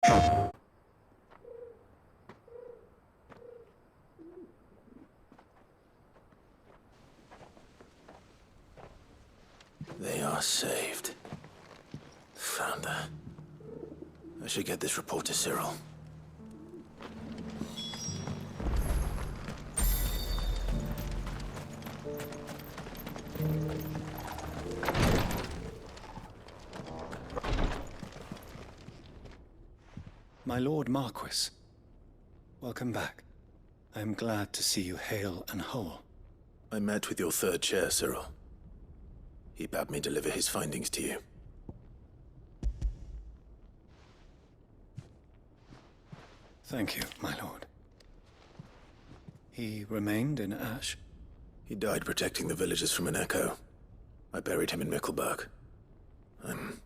They are saved. Found her. I should get this report to Cyril. My Lord Marquis, welcome back. I am glad to see you hale and whole. I met with your third chair, Cyril. He bade me deliver his findings to you. Thank you, my lord. He remained in Ash? He died protecting the villagers from an echo. I buried him in Mickelberg. I'm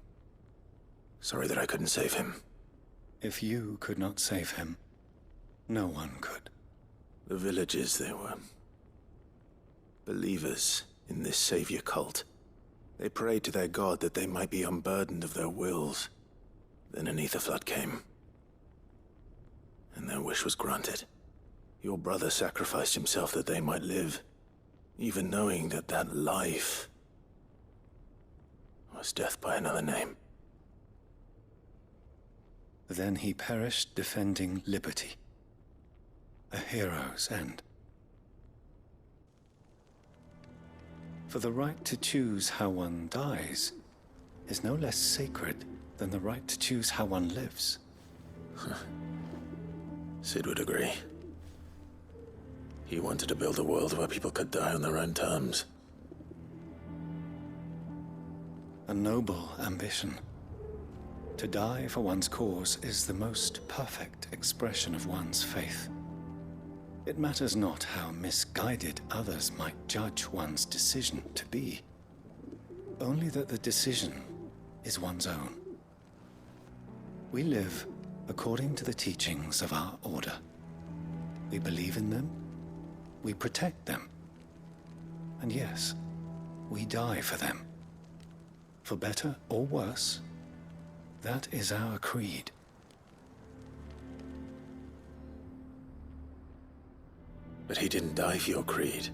sorry that I couldn't save him. If you could not save him, no one could. The villagers, they were believers in this savior cult. They prayed to their god that they might be unburdened of their wills. Then an ether flood came, and their wish was granted. Your brother sacrificed himself that they might live, even knowing that that life was death by another name. Then he perished defending liberty. A hero's end. For the right to choose how one dies is no less sacred than the right to choose how one lives. Sid would agree. He wanted to build a world where people could die on their own terms. A noble ambition. To die for one's cause is the most perfect expression of one's faith. It matters not how misguided others might judge one's decision to be, only that the decision is one's own. We live according to the teachings of our order. We believe in them, we protect them, and yes, we die for them. For better or worse, that is our creed. But he didn't die for your creed.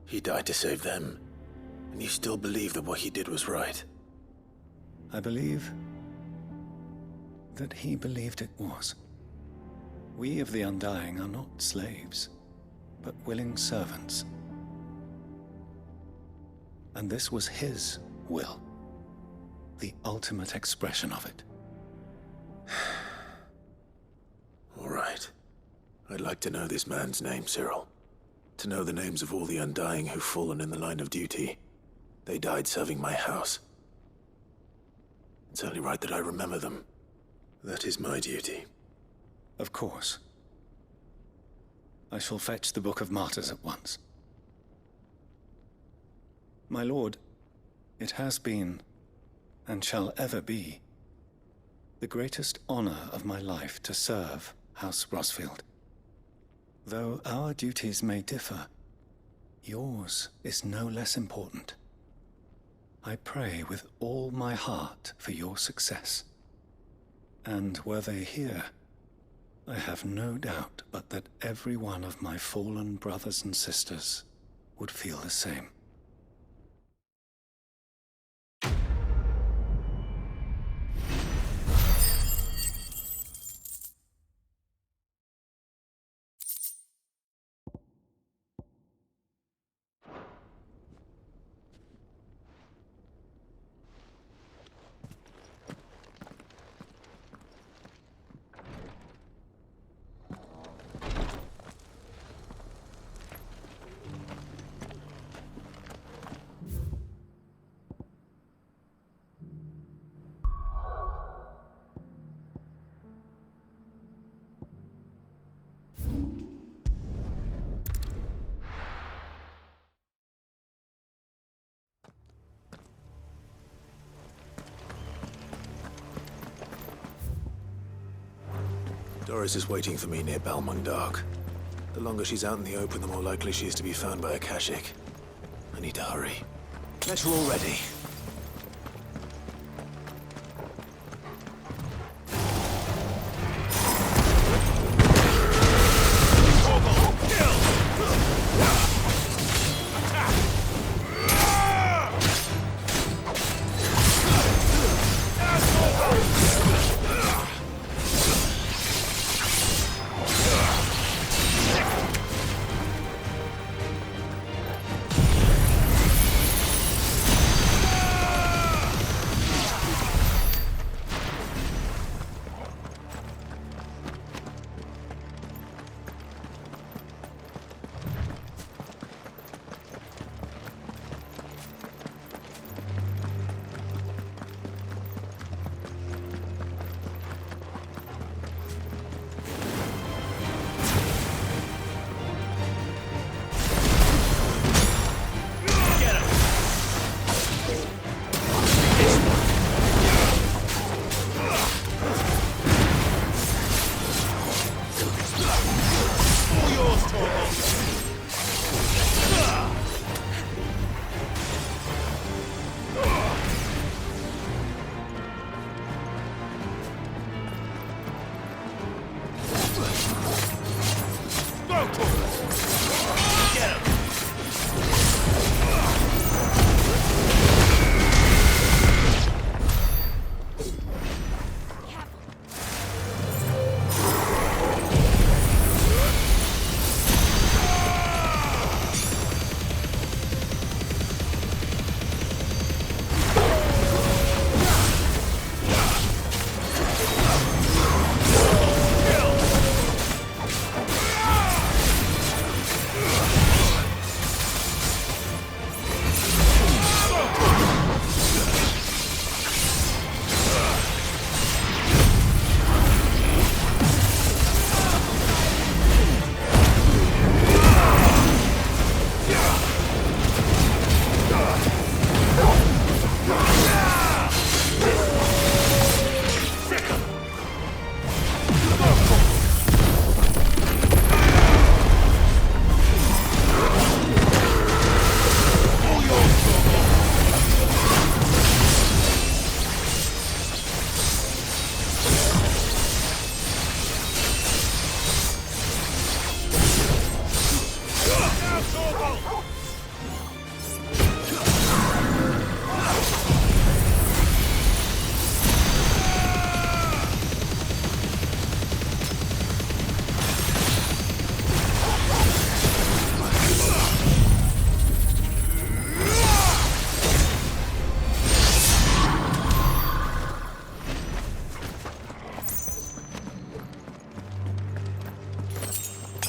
He died to save them, and you still believe that what he did was right. I believe that he believed it was. We of the Undying are not slaves, but willing servants. And this was his will, the ultimate expression of it. All right. I'd like to know this man's name, Cyril. To know the names of all the Undying who've fallen in the line of duty. They died serving my house. It's only right that I remember them. That is my duty. Of course. I shall fetch the Book of Martyrs at once. My lord, it has been, and shall ever be, the greatest honor of my life to serve House Rosfield. Though our duties may differ, yours is no less important. I pray with all my heart for your success. And were they here, I have no doubt but that every one of my fallen brothers and sisters would feel the same. Doris is waiting for me near Balmung Dark. The longer she's out in the open, the more likely she is to be found by a Kashik. I need to hurry. Get her all ready.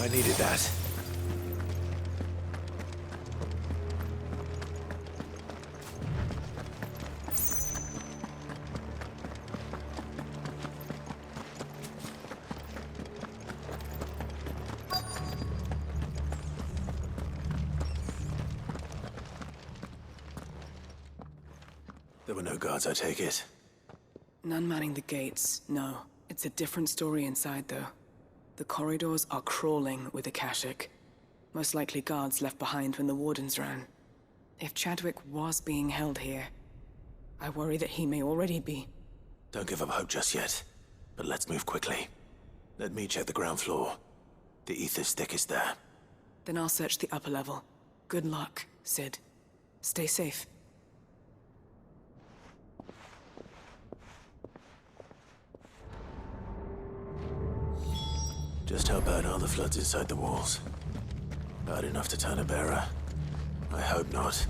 I needed that. There were no guards, I take it. None manning the gates, no. It's a different story inside, though. The corridors are crawling with Akashic. Most likely guards left behind when the Wardens ran. If Chadwick was being held here, I worry that he may already be. Don't give up hope just yet, but let's move quickly. Let me check the ground floor. The ether's thickest there. Then I'll search the upper level. Good luck, Sid. Stay safe. Just how bad are the floods inside the walls? Bad enough to turn a bearer? I hope not.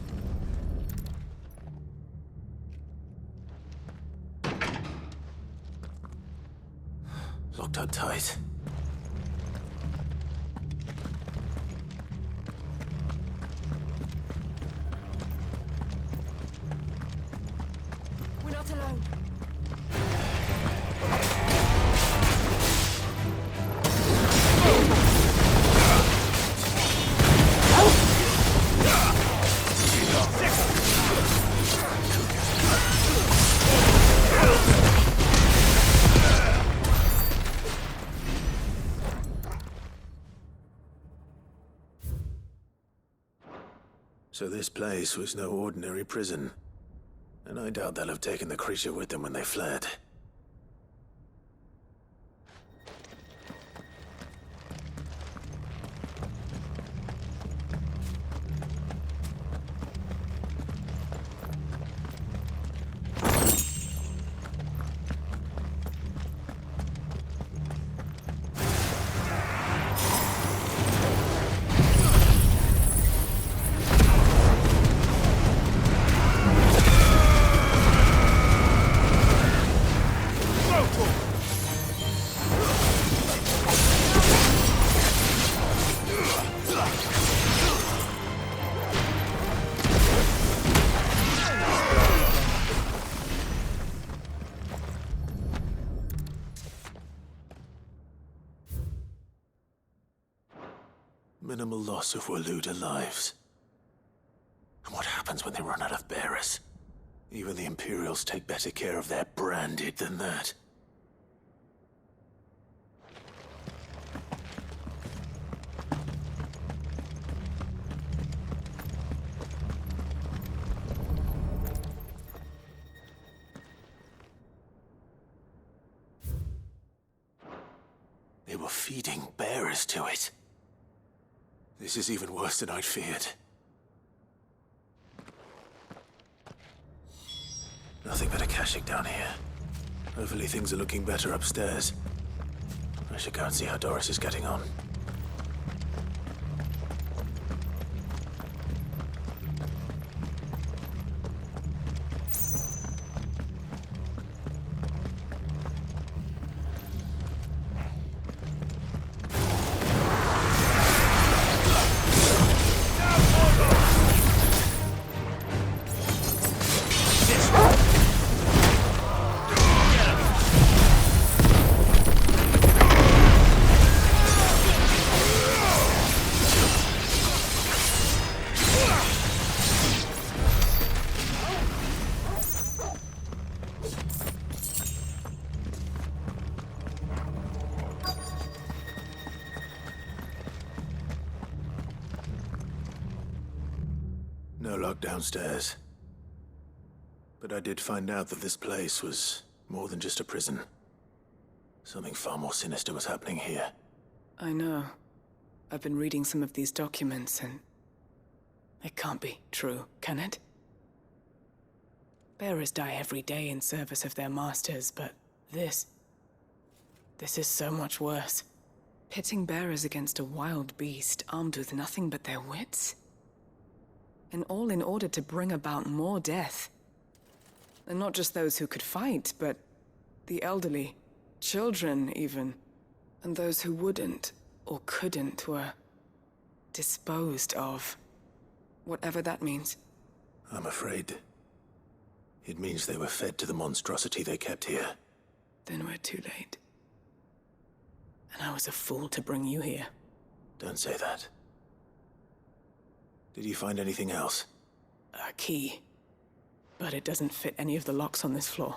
Locked up tight. We're not alone. So this place was no ordinary prison. And I doubt they'll have taken the creature with them when they fled. Minimal loss of Waluda lives. And what happens when they run out of bearers? Even the Imperials take better care of their branded than that. They were feeding bearers to it. This is even worse than I'd feared. Nothing but Akashic down here. Hopefully things are looking better upstairs. I should go and see how Doris is getting on. No lock downstairs. But I did find out that this place was more than just a prison. Something far more sinister was happening here. I know. I've been reading some of these documents and... it can't be true, can it? Bearers die every day in service of their masters, but this is so much worse. Pitting bearers against a wild beast armed with nothing but their wits? And all in order to bring about more death. And not just those who could fight, but the elderly, children even, and those who wouldn't. or couldn't, were disposed of. Whatever that means. I'm afraid it means they were fed to the monstrosity they kept here. Then we're too late. And I was a fool to bring you here. Don't say that. Did you find anything else? A key. But it doesn't fit any of the locks on this floor.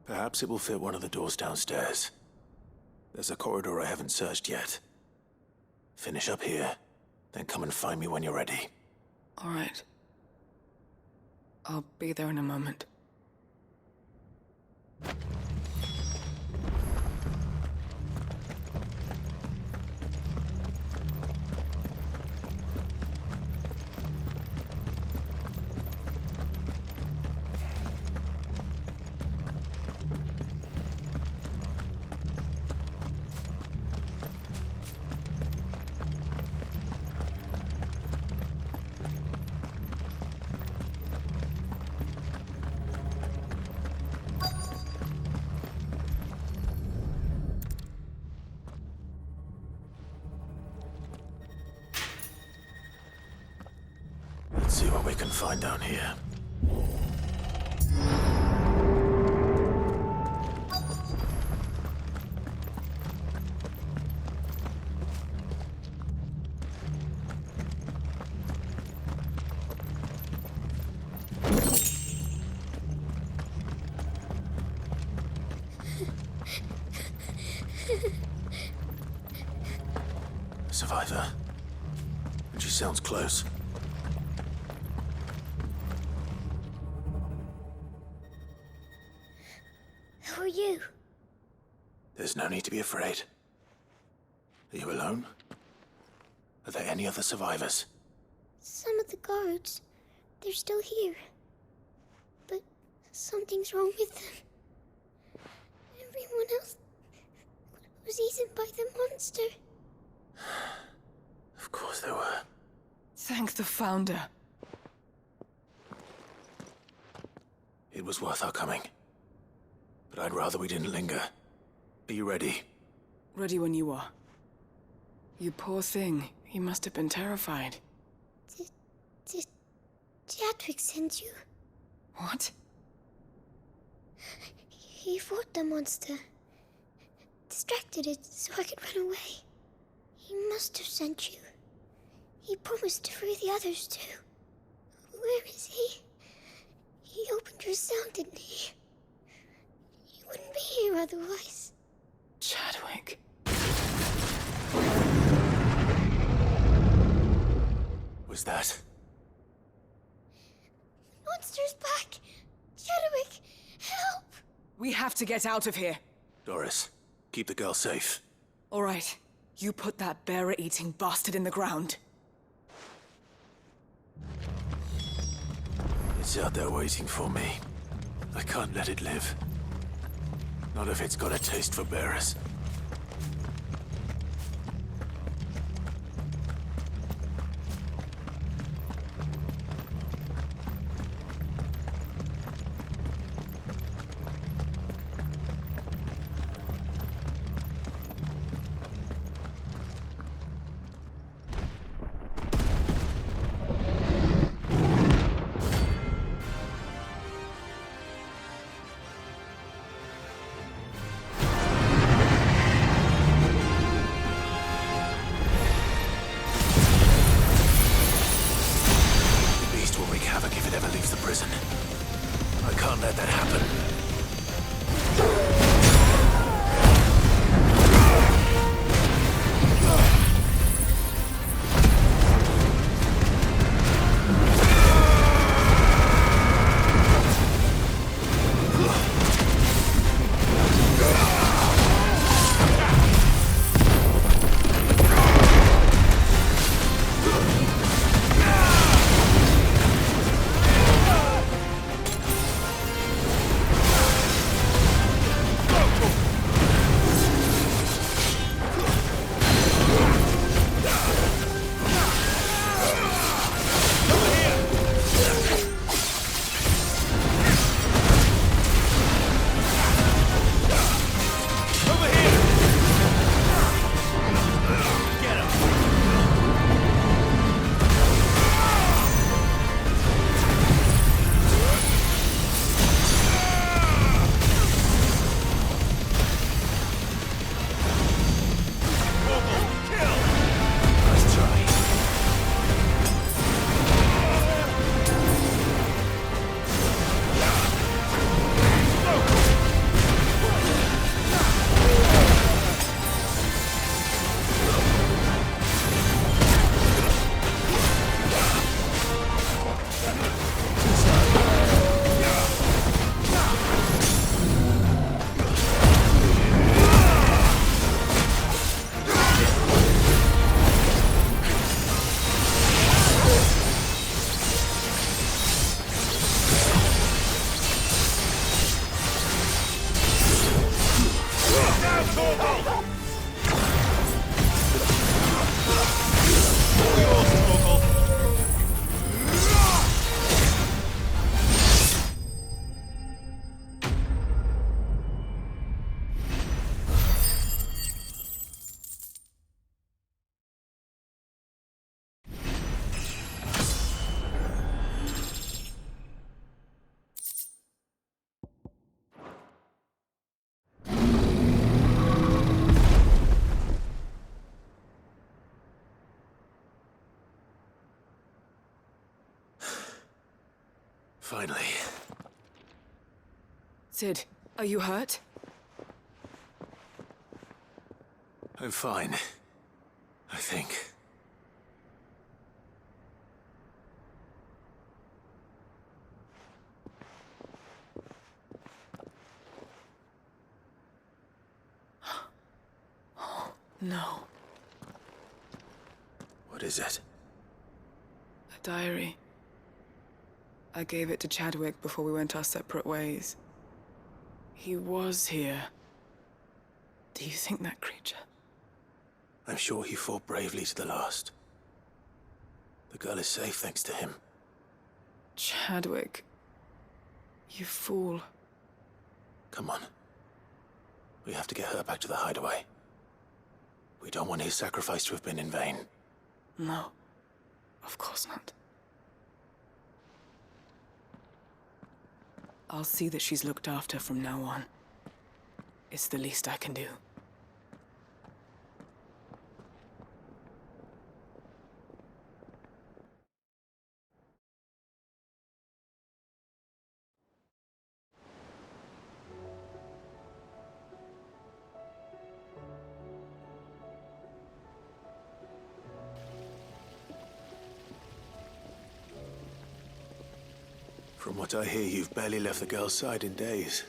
Perhaps it will fit one of the doors downstairs. There's a corridor I haven't searched yet. Finish up here, then come and find me when you're ready. All right. I'll be there in a moment. Let's see what we can find down here. A survivor. And she sounds close. Who are you? There's no need to be afraid. Are you alone? Are there any other survivors? Some of the guards. They're still here. But something's wrong with them. Everyone else was eaten by the monster. Of course there were. Thank the Founder. It was worth our coming. But I'd rather we didn't linger. Are you ready? Ready when you are. You poor thing. You must have been terrified. Did Chadwick send you? What? He fought the monster. Distracted it so I could run away. He must have sent you. He promised to free the others too. Where is he? He opened your cell, didn't he? He wouldn't be here otherwise. Chadwick. Was that? Monster's back! Chadwick, help! We have to get out of here. Doris, keep the girl safe. All right. You put that bearer-eating bastard in the ground. It's out there waiting for me. I can't let it live. Not if it's got a taste for bearers. Finally. Sid, are you hurt? I'm fine. I think. No. What is it? A diary. I gave it to Chadwick before we went our separate ways. He was here. Do you think that creature? I'm sure he fought bravely to the last. The girl is safe thanks to him. Chadwick. You fool. Come on. We have to get her back to the hideaway. We don't want his sacrifice to have been in vain. No. Of course not. I'll see that she's looked after from now on. It's the least I can do. From what I hear, you've barely left the girl's side in days.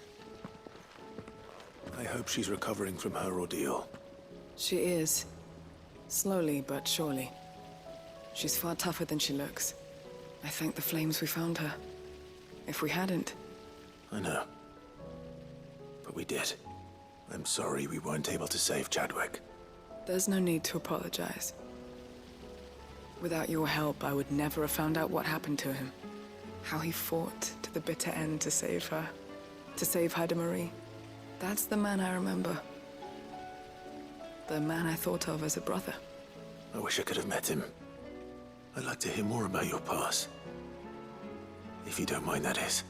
I hope she's recovering from her ordeal. She is. Slowly but surely. She's far tougher than she looks. I thank the flames we found her. If we hadn't... I know. But we did. I'm sorry we weren't able to save Chadwick. There's no need to apologize. Without your help, I would never have found out what happened to him. How he fought to the bitter end to save her. To save Haida Marie. That's the man I remember. The man I thought of as a brother. I wish I could have met him. I'd like to hear more about your past. If you don't mind, that is.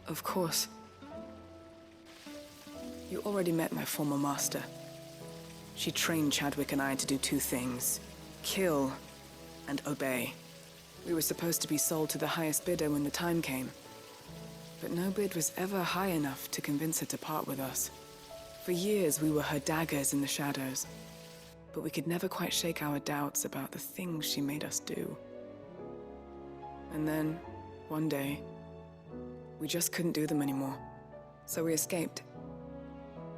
Of course. You already met my former master. She trained Chadwick and I to do two things. Kill and obey. We were supposed to be sold to the highest bidder when the time came. But no bid was ever high enough to convince her to part with us. For years, we were her daggers in the shadows. But we could never quite shake our doubts about the things she made us do. And then, one day, we just couldn't do them anymore. So we escaped.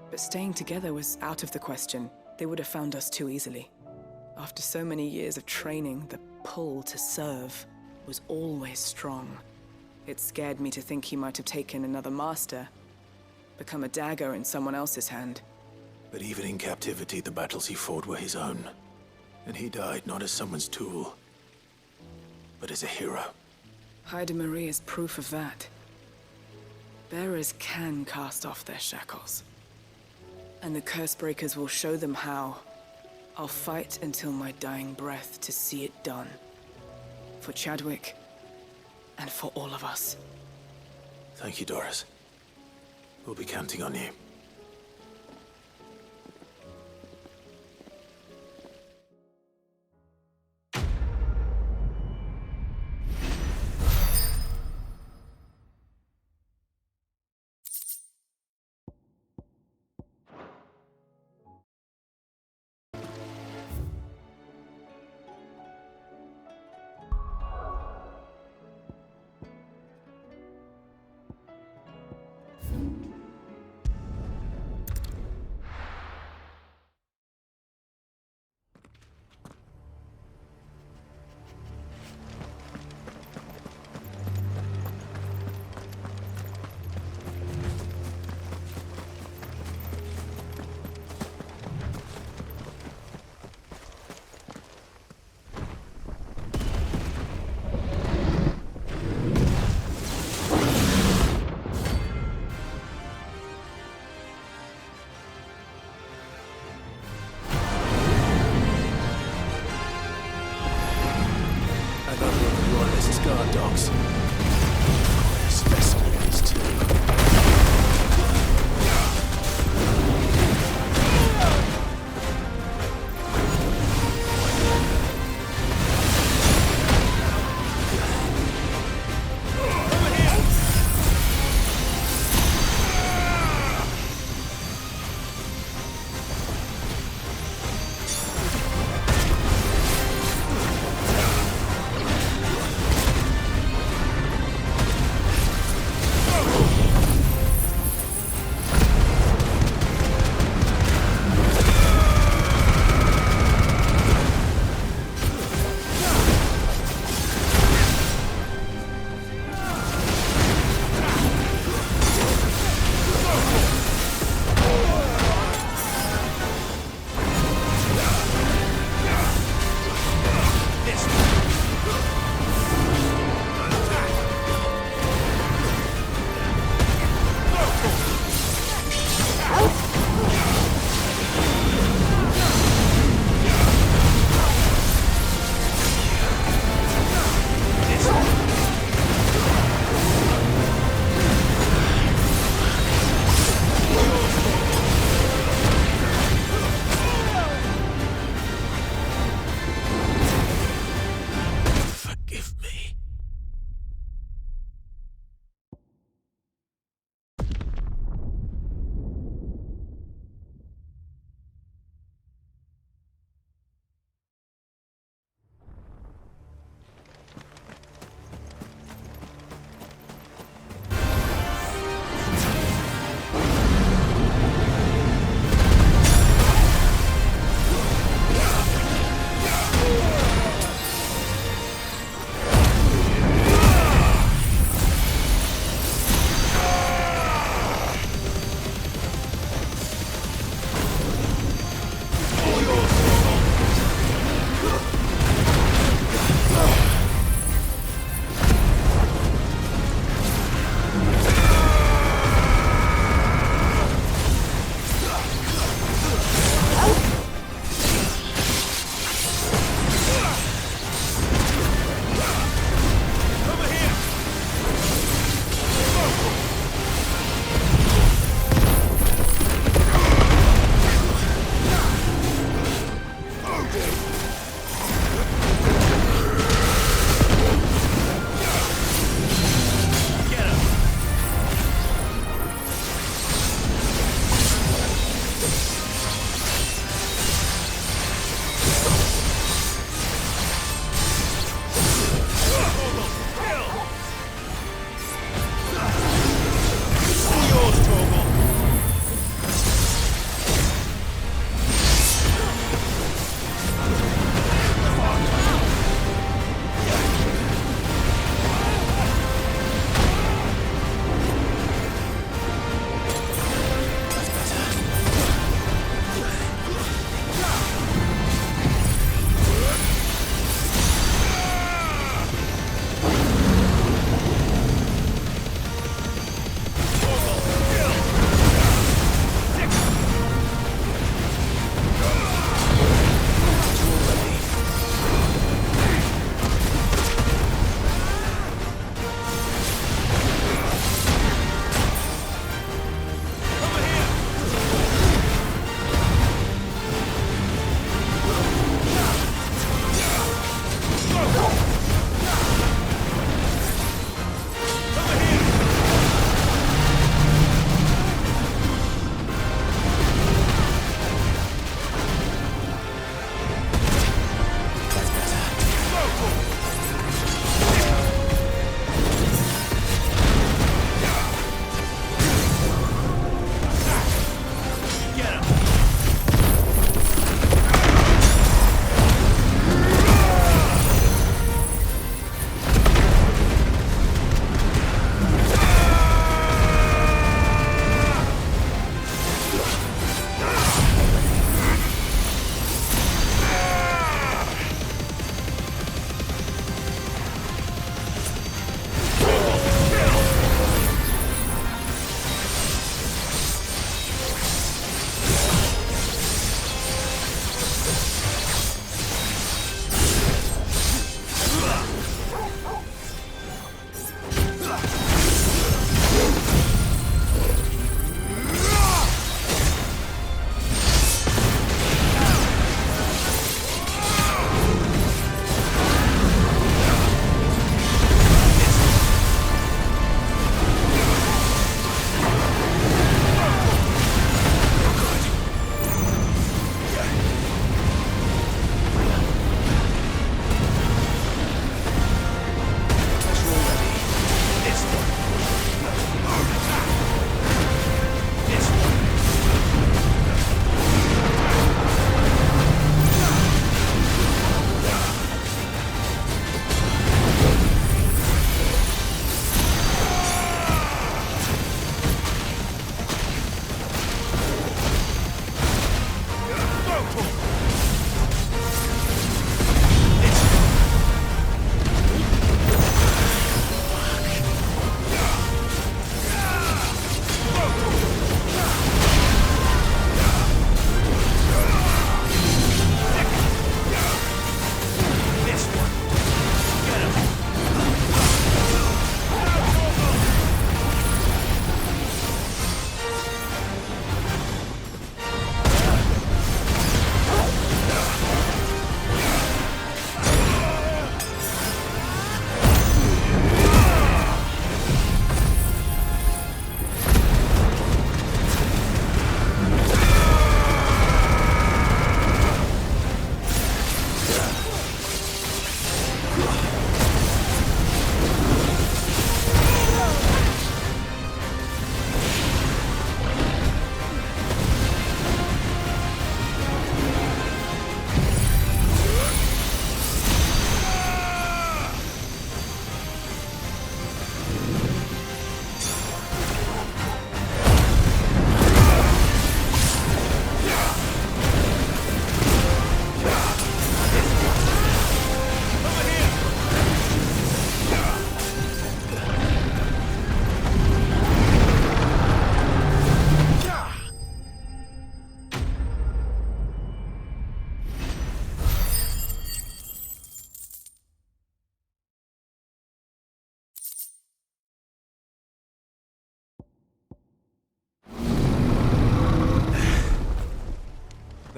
But staying together was out of the question. They would have found us too easily. After so many years of training, the pull to serve was always strong. It scared me to think he might have taken another master, become a dagger in someone else's hand. But even in captivity, the battles he fought were his own. And he died not as someone's tool, but as a hero. Haida Marie is proof of that. Bearers can cast off their shackles. And the Cursebreakers will show them how. I'll fight until my dying breath to see it done. For Chadwick, and for all of us. Thank you, Doris. We'll be counting on you.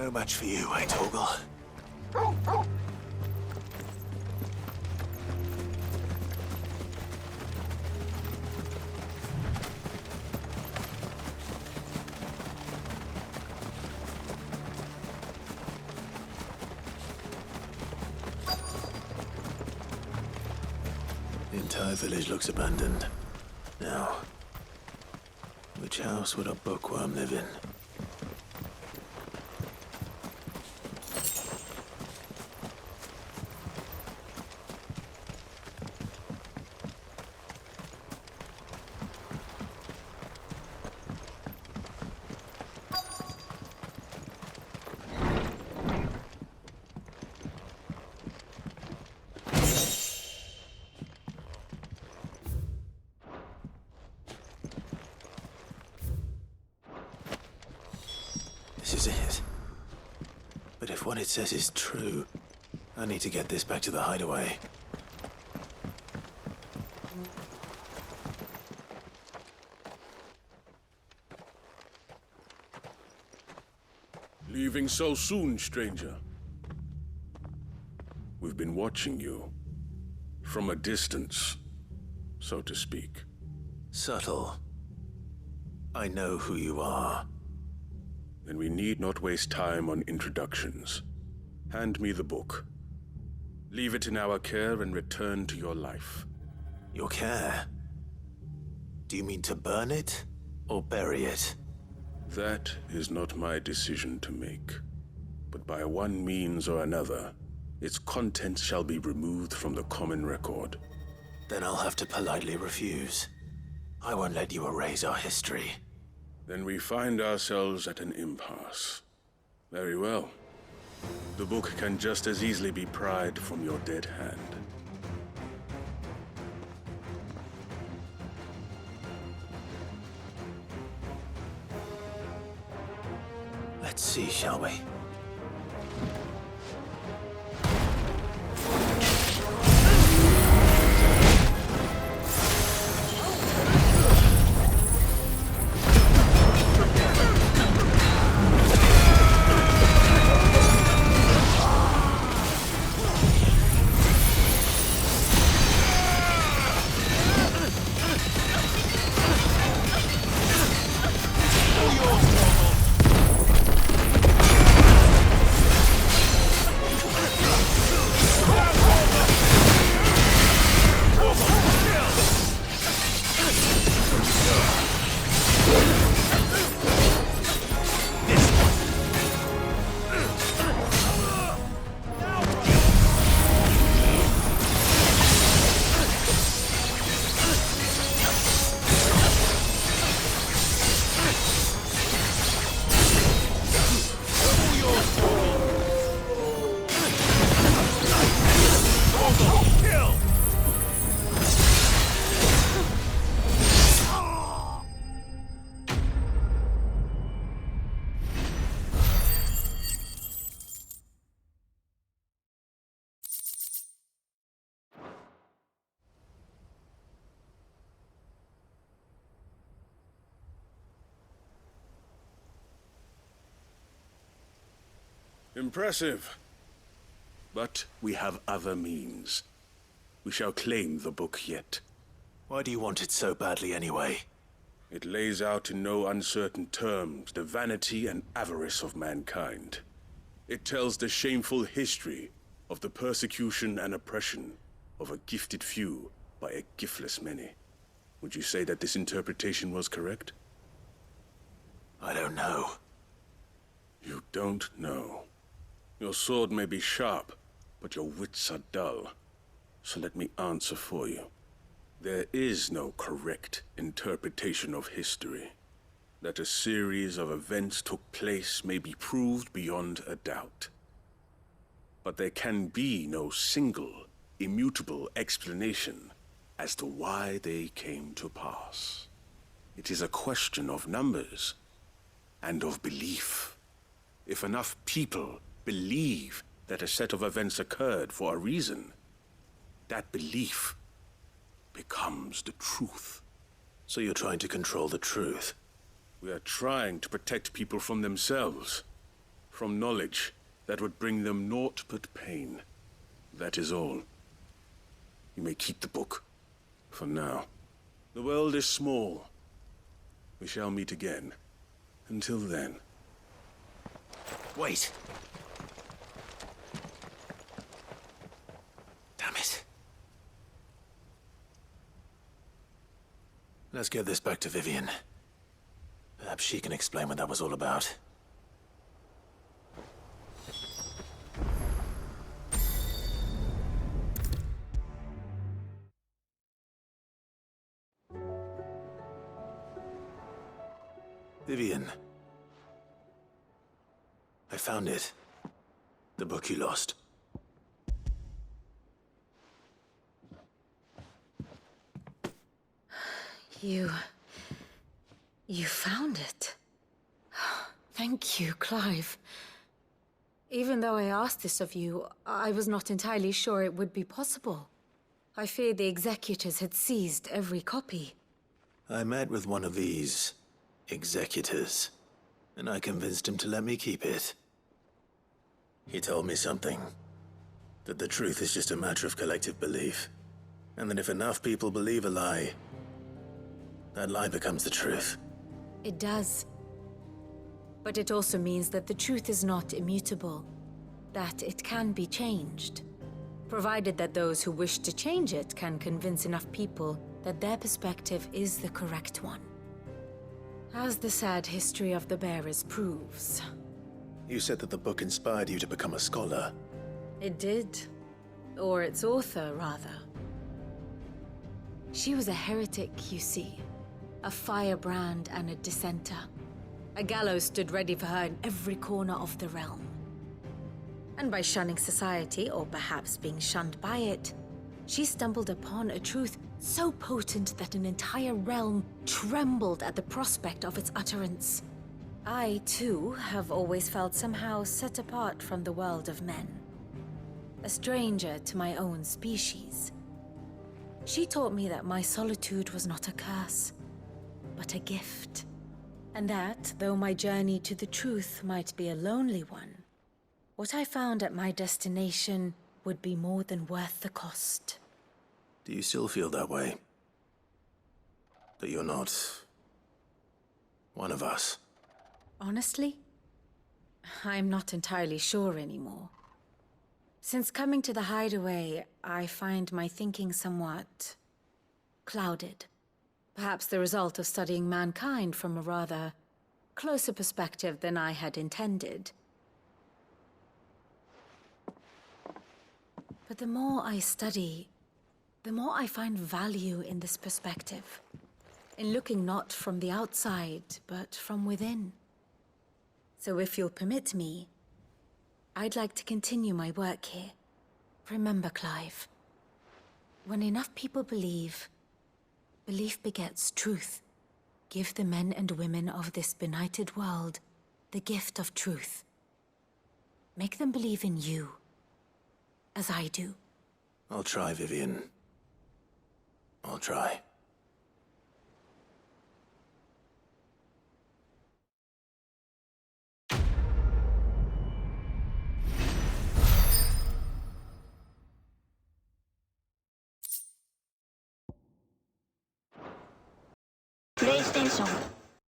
No match for you, eh, Torgal? The entire village looks abandoned. Now, which house would a bookworm live in? This is it. But if what it says is true, I need to get this back to the hideaway. Leaving so soon, stranger? We've been watching you. From a distance, so to speak. Subtle. I know who you are. Then we need not waste time on introductions. Hand me the book. Leave it in our care and return to your life. Your care? Do you mean to burn it or bury it? That is not my decision to make. But by one means or another, its contents shall be removed from the common record. Then I'll have to politely refuse. I won't let you erase our history. Then we find ourselves at an impasse. Very well. The book can just as easily be pried from your dead hand. Let's see, shall we? Impressive. But we have other means. We shall claim the book yet. Why do you want it so badly anyway? It lays out in no uncertain terms the vanity and avarice of mankind. It tells the shameful history of the persecution and oppression of a gifted few by a giftless many. Would you say that this interpretation was correct? I don't know. You don't know. Your sword may be sharp, but your wits are dull. So let me answer for you. There is no correct interpretation of history. That a series of events took place may be proved beyond a doubt. But there can be no single, immutable explanation as to why they came to pass. It is a question of numbers and of belief. If enough people believe that a set of events occurred for a reason, that belief becomes the truth. So you're trying to control the truth? We are trying to protect people from themselves, from knowledge that would bring them naught but pain. That is all. You may keep the book. For now. The world is small. We shall meet again. Until then. Wait. Damn it. Let's get this back to Vivian. Perhaps she can explain what that was all about. Vivian. I found it. The book you lost. You found it. Thank you, Clive. Even though I asked this of you, I was not entirely sure it would be possible. I feared the executors had seized every copy. I met with one of these executors, and I convinced him to let me keep it. He told me something. That the truth is just a matter of collective belief. And that if enough people believe a lie, that lie becomes the truth. It does. But it also means that the truth is not immutable. That it can be changed. Provided that those who wish to change it can convince enough people that their perspective is the correct one. As the sad history of the Bearers proves. You said that the book inspired you to become a scholar. It did. Or its author, rather. She was a heretic, you see. A firebrand and a dissenter. A gallows stood ready for her in every corner of the realm. And by shunning society, or perhaps being shunned by it, she stumbled upon a truth so potent that an entire realm trembled at the prospect of its utterance. I, too, have always felt somehow set apart from the world of men. A stranger to my own species. She taught me that my solitude was not a curse, but a gift. And that, though my journey to the truth might be a lonely one, what I found at my destination would be more than worth the cost. Do you still feel that way? That you're not one of us? Honestly, I'm not entirely sure anymore. Since coming to the hideaway, I find my thinking somewhat clouded. Perhaps the result of studying mankind from a rather closer perspective than I had intended. But the more I study, the more I find value in this perspective. In looking not from the outside, but from within. So if you'll permit me, I'd like to continue my work here. Remember, Clive, when enough people believe, belief begets truth. Give the men and women of this benighted world the gift of truth. Make them believe in you, as I do. I'll try, Vivian. I'll try. PlayStation